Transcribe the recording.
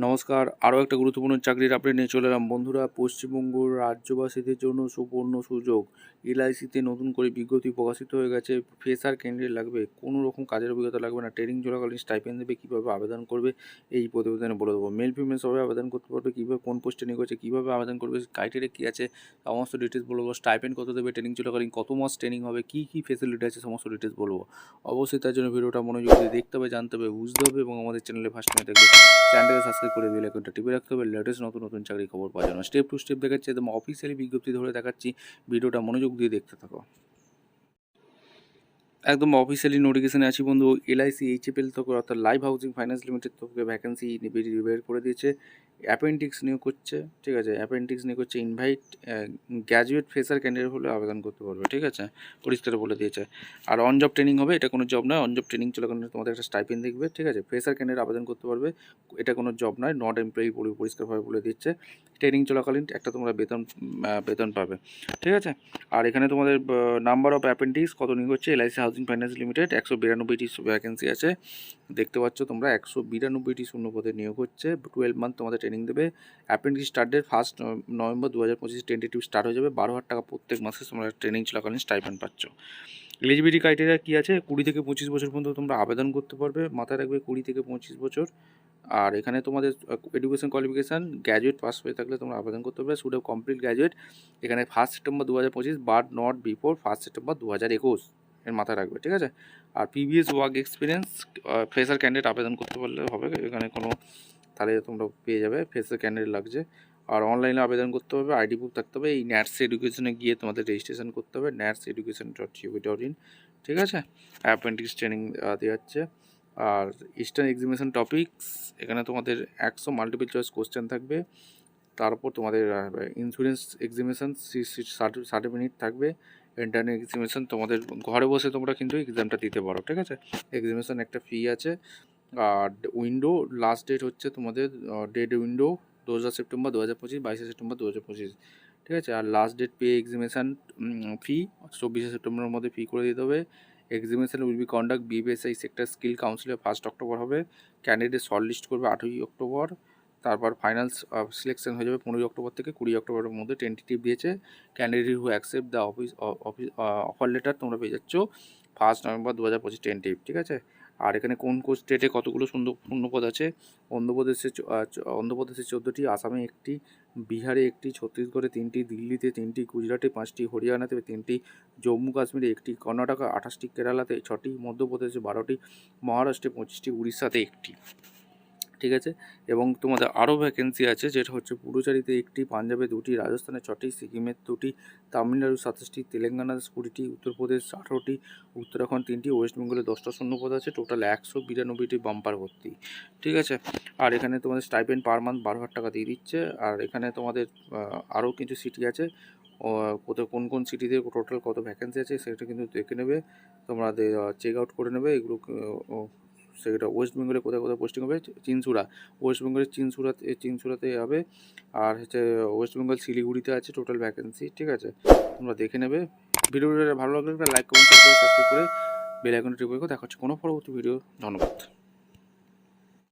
নমস্কার, আরও একটা গুরুত্বপূর্ণ চাকরির আপডেট নিয়ে চলে এলাম বন্ধুরা। পশ্চিমবঙ্গ রাজ্যবাসীদের জন্য সুবর্ণ সুযোগ। এলআইসিতে নতুন করে বিজ্ঞপ্তি প্রকাশিত হয়ে গেছে। ফ্রেশার ক্যান্ডিডেট লাগবে, কোনো রকম কাজের অভিজ্ঞতা লাগবে না। ট্রেনিং চলাকালীন স্টাইপেন্ড দেবে, কীভাবে আবেদন করবে এই প্রতিবেদনে বলে দেবো। মেল ফিমেল সবাই আবেদন করতে পারবে, কীভাবে কোন পোস্টে নিয়োগ হচ্ছে, কীভাবে আবেদন করবে, ক্রাইটেরিয়া কী আছে, সমস্ত ডিটেলস বলবো। স্টাইপেন্ড কত দেবে, ট্রেনিং চলাকালীন কত মাস ট্রেনিং হবে, কী কী ফেসিলিটি আছে, সমস্ত ডিটেলস বলবো। অবশ্যই তার জন্য ভিডিওটা মনোযোগ দিয়ে দেখতে হবে, জানতে হবে, বুঝতে হবে এবং আমাদের চ্যানেলে ফার্স্ট টাইম দেখবে চ্যানেলটাকে সাবস্ক্রাইব করে বেল আইকনটা টিপে রাখতে হবে লেটেস্ট নতুন চাকরির খবর পাওয়ার জন্য। স্টেপ টু স্টেপ দেখাচ্ছি, একদম অফিসিয়ালি বিজ্ঞপ্তি ধরে দেখাচ্ছি। ভিডিওটা মনোযোগ দিয়ে দেখতে থাকো। একদম অফিসিয়ালি নোটিফিকেশনে আছি বন্ধু। এলআইসি এইচএফএল থেকে অর্থাৎ লাইভ হাউজিং ফাইন্যান্স লিমিটেড থেকে ভ্যাকেন্সি বের করে দিয়েছে। অ্যাপেন্ডিক্স নিয়োগ করছে, ঠিক আছে। অ্যাপেন্ডিক্স নিয়োগ করছে, ইনভাইট গ্র্যাজুয়েট ফ্রেশার ক্যান্ডিডেট হলে আবেদন করতে পারবে, ঠিক আছে, পরিষ্কার বলে দিয়েছে। আর অন জব ট্রেনিং হবে, এটা কোনো জব নয়। অন জব ট্রেনিং চলাকালীন তোমাদের একটা স্টাইপেন্ড দেখবে, ঠিক আছে। ফ্রেশার ক্যান্ডিডেট আবেদন করতে পারবে, এটা কোনো জব নয়, নট এমপ্লয়ি পরিষ্কারভাবে বলে দিচ্ছে। ট্রেনিং চলাকালীন একটা তোমরা বেতন পাবে, ঠিক আছে। আর এখানে তোমাদের নাম্বার অফ অ্যাপেন্ডিক্স কত নিয়োগ হচ্ছে, এলআইসি হাউজিং ফাইন্যান্স লিমিটেড 192টি ভ্যাকেন্সি আছে, দেখতে পাচ্ছ তোমরা। 192টি শূন্য পদে নিয়োগ হচ্ছে। 12 মান্থ তোমাদের ট্রেনিং দেবে। অ্যাপেন্ডিক্স স্টার্ট ডেট 1 নভেম্বর 2025 টেন্টেটিভ স্টার্ট হয়ে যাবে। 12,000 টাকা প্রত্যেক মাসে তোমরা ট্রেনিং চলাকালীন স্টাইপেন্ড পাচ্ছ। এলিজিবিলিটি ক্রাইটেরিয়া কী আছে, 20 থেকে 25 বছর পর্যন্ত তোমরা আবেদন করতে পারবে। মাথায় রাখবে 20 থেকে 25 বছর। আর এখানে তোমাদের এডুকেশন কোয়ালিফিকেশান গ্র্যাজুয়েট পাস হয়ে থাকলে তোমরা আবেদন করতে পারবে। Should have complete graduate. এখানে 1 September 2025 but not before 1 September 2021 এর মাথায় রাখবে, ঠিক আছে। আর previous work experience fresher candidate আবেদন করতে পারলে হবে, এখানে কোনো তাহলে তোমরা পেয়ে যাবে। ফ্রেশার ক্যান্ডিডেট লাগছে। আর অনলাইনে আবেদন করতে হবে, আইডি বুক থাকতে হবে। এই ন্যাটস এডুকেশনে গিয়ে তোমাদের রেজিস্ট্রেশন করতে হবে, natseducation.gov.in, ঠিক আছে। অ্যাপেন্ডিক্স ট্রেনিং দেওয়া হচ্ছে। আর ইস্টার্ন এক্সামিনেশন টপিকস, এখানে তোমাদের 100 মাল্টিপল চয়েস কোশ্চেন থাকবে। তারপর তোমাদের ইন্স্যুরেন্স এক্সামিনেশন 60 মিনিট থাকবে। ইন্টারনাল এক্সামিনেশন তোমাদের ঘরে বসে তোমরা কিন্তু এক্সামটা দিতে পারো, ঠিক আছে। এক্সামিনেশন একটা ফি আছে। আর উইন্ডো লাস্ট ডেট হচ্ছে তোমাদের ডেট উইন্ডো 2 সেপ্টেম্বর 2025, 22 সেপ্টেম্বর 2025, ঠিক আছে। আর last date pay examination fee 24 সেপ্টেম্বরের মধ্যে ফি করে দিতে হবে। Examination will be conduct BBSI sector skill কাউন্সিলে 1 অক্টোবর হবে। ক্যান্ডিডেট শর্ট লিস্ট করবে 8ই অক্টোবর। তারপর ফাইনাল সিলেকশন হয়ে যাবে 15 অক্টোবর থেকে 20 অক্টোবরের মধ্যে। টেন্টেটিভ দিয়েছে। Candidate who accept the offer letter তোমরা পেয়ে যাচ্ছ 1 নভেম্বর 2025 টেন্টেটিভ, ঠিক আছে। আর এখানে কোন স্টেটে কতগুলো শূন্যপদ আছে, অন্ধ্রপ্রদেশে 14টি, আসামে 1টি, বিহারে 1টি, ছত্তিশগড়ে 3টি, দিল্লিতে 3টি, গুজরাটে 5টি, হরিয়ানাতে 3টি, জম্মু কাশ্মীরে 1টি, কর্ণাটকে 28টি, কেরালাতে 6টি, মধ্যপ্রদেশে 12টি, মহারাষ্ট্রে 25টি, উড়িষ্যাতে 1টি, ঠিক আছে। এবং তোমাদের আরও ভ্যাকেন্সি আছে, যেটা হচ্ছে পুডুচেরিতে 1টি, পাঞ্জাবে 2টি, রাজস্থানে 6টি, সিকিমের 2টি, তামিলনাড়ু 27টি, তেলেঙ্গানাতে 20টি, উত্তরপ্রদেশ 18টি, উত্তরাখণ্ড 3টি, ওয়েস্ট বেঙ্গলে 10টা শূন্যপদ আছে। টোটাল 192টি বাম্পার ভর্তি, ঠিক আছে। আর এখানে তোমাদের স্টাইপেন্ড পার মান্থ 12,000 টাকা দিয়ে দিচ্ছে। আর এখানে তোমাদের আরও কিছু সিটি আছে, কোন কোন সিটিতে টোটাল কত ভ্যাকেন্সি আছে সেটা কিন্তু দেখে নেবে তোমরা, চেক আউট করে নেবে এগুলো। সেটা ওয়েস্ট বেঙ্গলে কোথায় কোথায় পোস্টিং হবে, চিনসুরা, ওয়েস্ট বেঙ্গলের চিনসুরাতে হবে। আর হচ্ছে ওয়েস্ট বেঙ্গল শিলিগুড়িতে আছে টোটাল ভ্যাকেন্সি, ঠিক আছে। তোমরা দেখে নেবে। ভিডিওটা ভালো লাগলে একটা লাইক কমেন্ট সাবস্ক্রাইব করে বেল আইকনটা টিপে রেখো। দেখা হচ্ছে কোনো পরবর্তী ভিডিও। ধন্যবাদ।